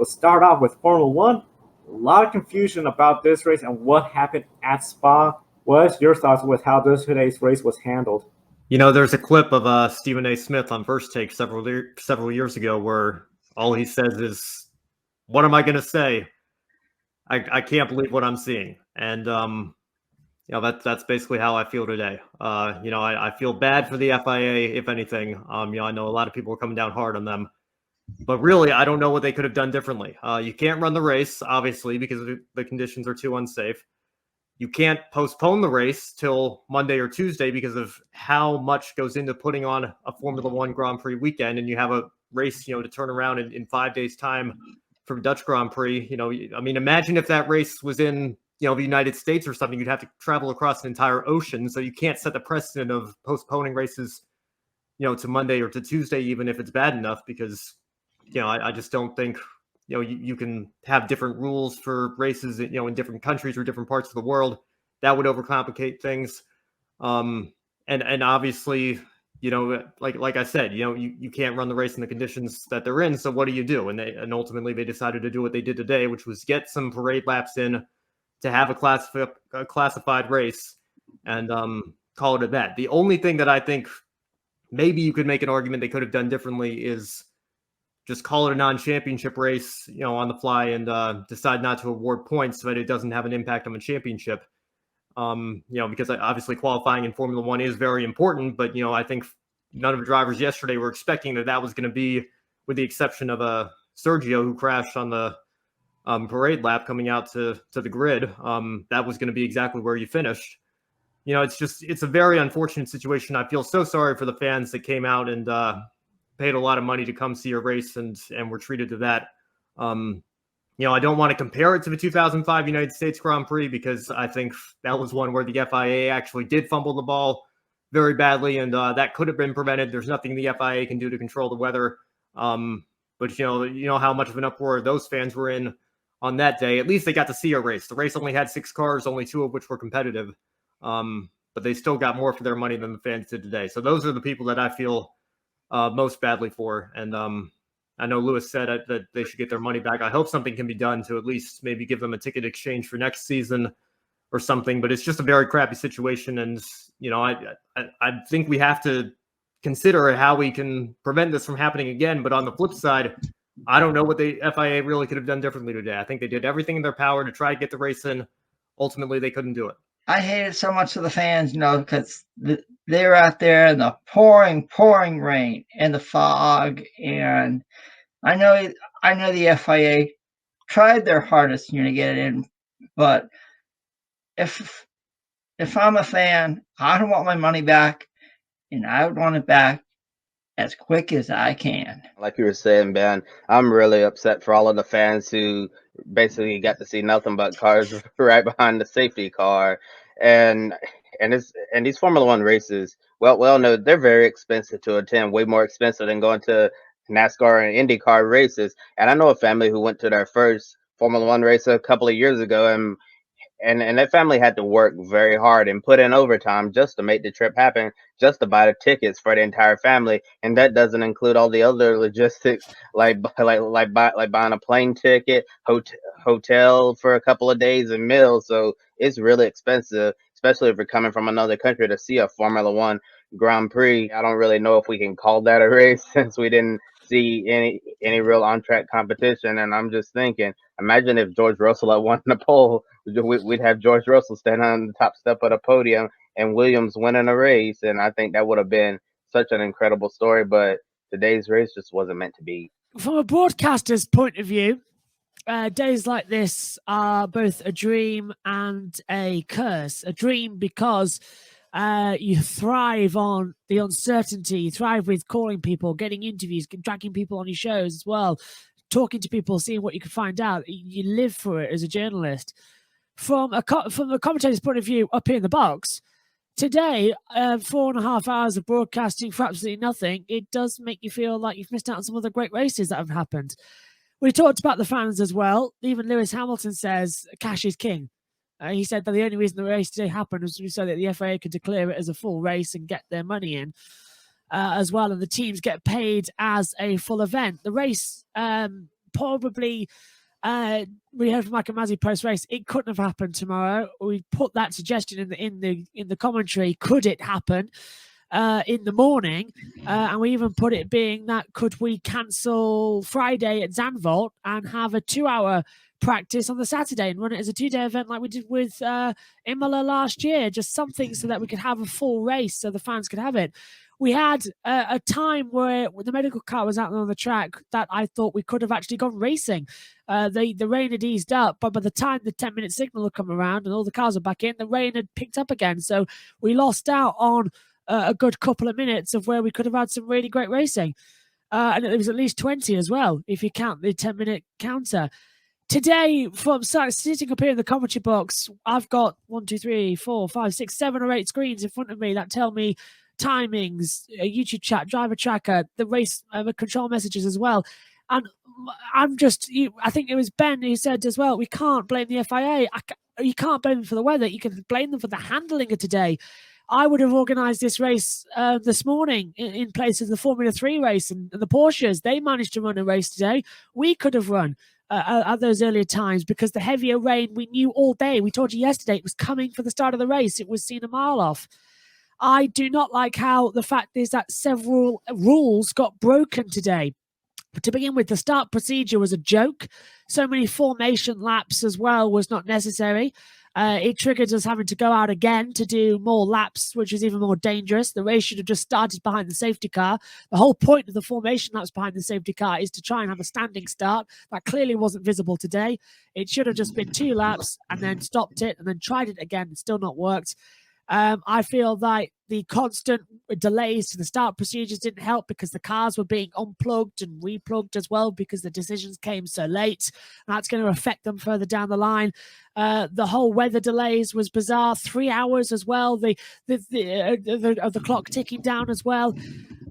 We'll start off with Formula One. A lot of confusion about this race and what happened at Spa. What's your thoughts with how today's race was handled? There's a clip of Stephen A. Smith on First Take several years ago where all he says is, "What am I going to say? I can't believe what I'm seeing." And that's basically how I feel today. I feel bad for the FIA, if anything. I know a lot of people are coming down hard on them, but really, I don't know what they could have done differently. You can't run the race, obviously, because the conditions are too unsafe. You can't postpone the race till Monday or Tuesday because of how much goes into putting on a Formula One Grand Prix weekend, and you have a race, to turn around in 5 days' time for Dutch Grand Prix. Imagine if that race was in, the United States or something. You'd have to travel across an entire ocean, so you can't set the precedent of postponing races, to Monday or to Tuesday, even if it's bad enough, because, I just don't think you can have different rules for races, in different countries or different parts of the world. That would overcomplicate things. And obviously, like I said, you can't run the race in the conditions that they're in. So what do you do? And ultimately they decided to do what they did today, which was get some parade laps in to have a classified race and call it at that. The only thing that I think maybe you could make an argument they could have done differently is just call it a non-championship race, on the fly, and decide not to award points so that it doesn't have an impact on the championship. Because obviously qualifying in Formula One is very important, but, I think none of the drivers yesterday were expecting that was going to be, with the exception of Sergio, who crashed on the parade lap coming out to the grid. That was going to be exactly where you finished. It's a very unfortunate situation. I feel so sorry for the fans that came out and paid a lot of money to come see a race and were treated to that. I don't want to compare it to the 2005 United States Grand Prix because I think that was one where the FIA actually did fumble the ball very badly, and that could have been prevented. There's nothing the FIA can do to control the weather. But you know how much of an uproar those fans were in on that day. At least they got to see a race. The race only had 6 cars, only 2 of which were competitive. But they still got more for their money than the fans did today. So those are the people that I feel most badly for. And I know Lewis said that they should get their money back. I hope something can be done to at least maybe give them a ticket exchange for next season or something. But it's just a very crappy situation. And, I think we have to consider how we can prevent this from happening again. But on the flip side, I don't know what the FIA really could have done differently today. I think they did everything in their power to try to get the race in. Ultimately, they couldn't do it. I hated so much of the fans, because they were out there in the pouring rain and the fog. And I know the FIA tried their hardest, to get it in. But if I'm a fan, I don't want my money back, and I would want it back as quick as I can. Like you were saying, Ben, I'm really upset for all of the fans who basically got to see nothing but cars right behind the safety car. And these Formula One races, well, no, they're very expensive to attend, way more expensive than going to NASCAR and IndyCar races. And I know a family who went to their first Formula One race a couple of years ago, and that family had to work very hard and put in overtime just to make the trip happen, just to buy the tickets for the entire family, and that doesn't include all the other logistics like buying a plane ticket, hotel for a couple of days, and meals. So it's really expensive, especially if you're coming from another country to see a Formula One Grand Prix. I don't really know if we can call that a race since we didn't see any real on-track competition. And I'm just thinking, imagine if George Russell had won the pole. We'd have George Russell standing on the top step of the podium and Williams winning a race. And I think that would have been such an incredible story. But today's race just wasn't meant to be. From a broadcaster's point of view, days like this are both a dream and a curse. A dream because you thrive on the uncertainty, you thrive with calling people, getting interviews, dragging people on your shows as well, talking to people, seeing what you can find out. You live for it as a journalist. From the commentator's point of view, up here in the box, today, 4.5 hours of broadcasting for absolutely nothing, it does make you feel like you've missed out on some other great races that have happened. We talked about the fans as well. Even Lewis Hamilton says cash is king. He said that the only reason the race today happened was so that the FIA could declare it as a full race and get their money in as well, and the teams get paid as a full event. The race probably we heard from Michael Masi post race. It couldn't have happened tomorrow. We put that suggestion in the commentary. Could it happen in the morning? And we even put it being that could we cancel Friday at Zandvoort and have a 2-hour practice on the Saturday and run it as a 2-day event like we did with Imola last year? Just something so that we could have a full race so the fans could have it. We had a time where the medical car was out on the track that I thought we could have actually gone racing. The rain had eased up, but by the time the 10-minute signal had come around and all the cars were back in, the rain had picked up again. So we lost out on a good couple of minutes of where we could have had some really great racing. And it was at least 20 as well, if you count the 10-minute counter. Today, from sitting up here in the commentary box, I've got 1, 2, 3, 4, 5, 6, 7 or 8 screens in front of me that tell me timings, a YouTube chat, driver tracker, the race control messages as well. And I'm just, I think it was Ben who said as well, we can't blame the FIA. You can't blame them for the weather. You can blame them for the handling of today. I would have organised this race this morning in place of the Formula 3 race and the Porsches. They managed to run a race today. We could have run at those earlier times because the heavier rain, we knew all day. We told you yesterday it was coming for the start of the race. It was seen a mile off. I do not like how the fact is that several rules got broken today. But to begin with, the start procedure was a joke. So many formation laps as well was not necessary. It triggered us having to go out again to do more laps, which is even more dangerous. The race should have just started behind the safety car. The whole point of the formation laps behind the safety car is to try and have a standing start. That clearly wasn't visible today. It should have just been 2 laps and then stopped it and then tried it again. It still not worked. I feel that the constant delays to the start procedures didn't help because the cars were being unplugged and replugged as well because the decisions came so late. That's going to affect them further down the line. The whole weather delays was bizarre. 3 hours as well. The clock ticking down as well.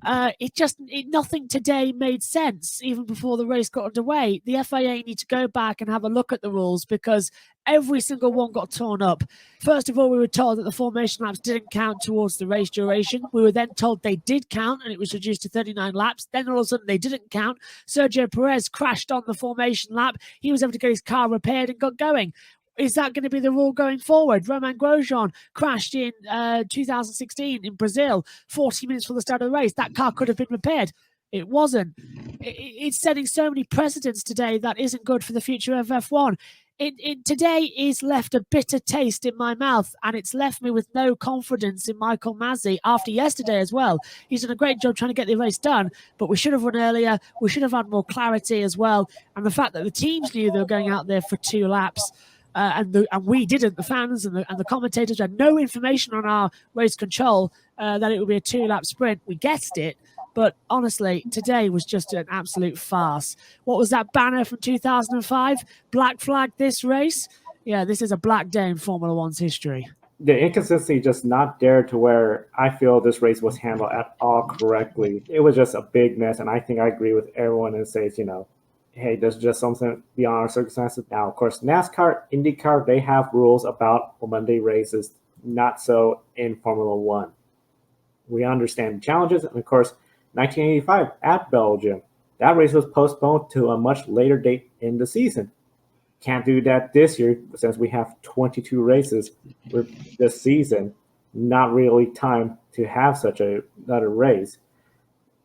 Nothing today made sense even before the race got underway. The FIA need to go back and have a look at the rules because every single one got torn up. First of all, we were told that the formation laps didn't count towards the race duration. We were then told they did count and it was reduced to 39 laps. Then all of a sudden they didn't count. Sergio Perez crashed on the formation lap. He was able to get his car repaired and got going. Is that going to be the rule going forward? Romain Grosjean crashed in 2016 in Brazil, 40 minutes before the start of the race. That car could have been repaired. It wasn't. It's setting so many precedents today that isn't good for the future of F1. Today is left a bitter taste in my mouth, and it's left me with no confidence in Michael Masi after yesterday as well. He's done a great job trying to get the race done, but we should have run earlier. We should have had more clarity as well. And the fact that the teams knew they were going out there for 2 laps, and we didn't, the fans and the commentators had no information on our race control that it would be a 2-lap sprint. We guessed it, but honestly, today was just an absolute farce. What was that banner from 2005? Black flag this race? Yeah, this is a black day in Formula One's history. The inconsistency just not there to where I feel this race was handled at all correctly. It was just a big mess, and I think I agree with everyone that says, hey, there's just something beyond our circumstances. Now, of course, NASCAR, IndyCar, they have rules about Monday races, not so in Formula One. We understand the challenges, and of course, 1985 at Belgium, that race was postponed to a much later date in the season. Can't do that this year since we have 22 races this season. Not really time to have such another race.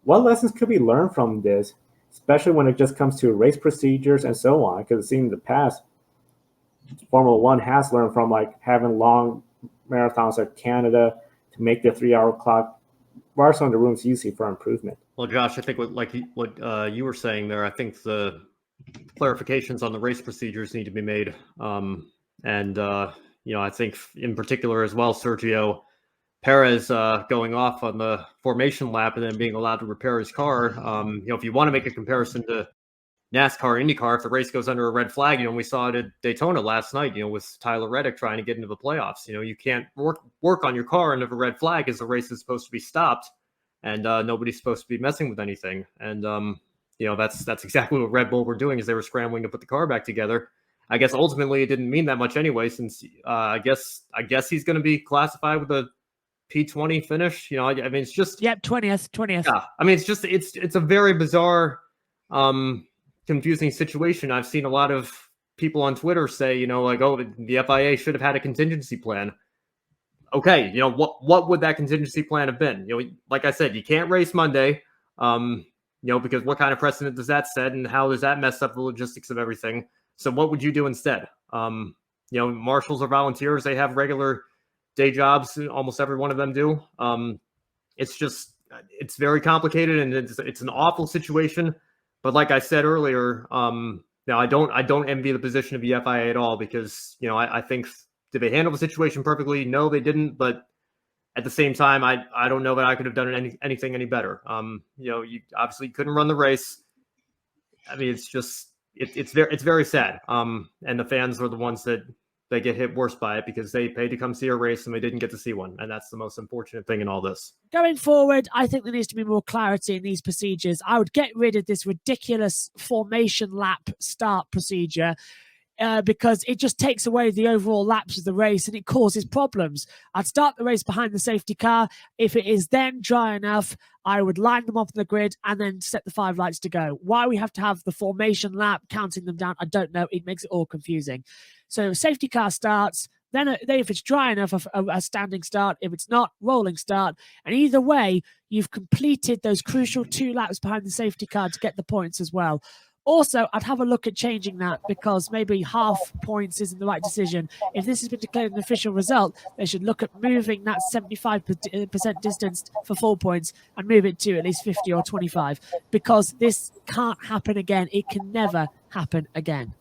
What lessons could be learned from this? Especially when it just comes to race procedures and so on, because it seems in the past, Formula One has learned from having long marathons like Canada to make the 3-hour clock. What are some of the rooms you see for improvement? Well, Josh, I think what you were saying there, I think the clarifications on the race procedures need to be made. I think in particular as well, Sergio Perez going off on the formation lap and then being allowed to repair his car. If you want to make a comparison to NASCAR, IndyCar, if the race goes under a red flag, we saw it at Daytona last night, with Tyler Reddick trying to get into the playoffs. You can't work on your car under a red flag as the race is supposed to be stopped and nobody's supposed to be messing with anything. And, that's exactly what Red Bull were doing as they were scrambling to put the car back together. I guess ultimately it didn't mean that much anyway, since I guess he's going to be classified with a P20 finish. It's just 20th. Yeah, it's just it's a very bizarre confusing situation. I've seen a lot of people on Twitter say, you know, like, oh, the FIA should have had a contingency plan. Okay, you know, what would that contingency plan have been? You know, like I said, you can't race Monday, you know, because what kind of precedent does that set, and how does that mess up the logistics of everything? So what would you do instead? You know, marshals are volunteers. They have regular day jobs. Almost every one of them do. It's just, it's very complicated, and it's an awful situation. But like I said earlier, now I don't envy the position of the FIA at all, because, you know, I think, did they handle the situation perfectly? No, they didn't. But at the same time, I don't know that I could have done anything any better. You know, you obviously couldn't run the race. I mean, it's just, it's very sad. And the fans are the ones that they get hit worse by it, because they paid to come see a race and they didn't get to see one. And that's the most unfortunate thing in all this. Going forward, I think there needs to be more clarity in these procedures. I would get rid of this ridiculous formation lap start procedure, because it just takes away the overall laps of the race and it causes problems. I'd start the race behind the safety car. If it is then dry enough, I would line them off the grid and then set the 5 lights to go. Why we have to have the formation lap, counting them down, I don't know. It makes it all confusing. So safety car starts, then if it's dry enough, a standing start. If it's not, rolling start. And either way, you've completed those crucial 2 laps behind the safety car to get the points as well. Also, I'd have a look at changing that, because maybe half points isn't the right decision. If this has been declared an official result, they should look at moving that 75% distance for 4 points and move it to at least 50 or 25, because this can't happen again. It can never happen again.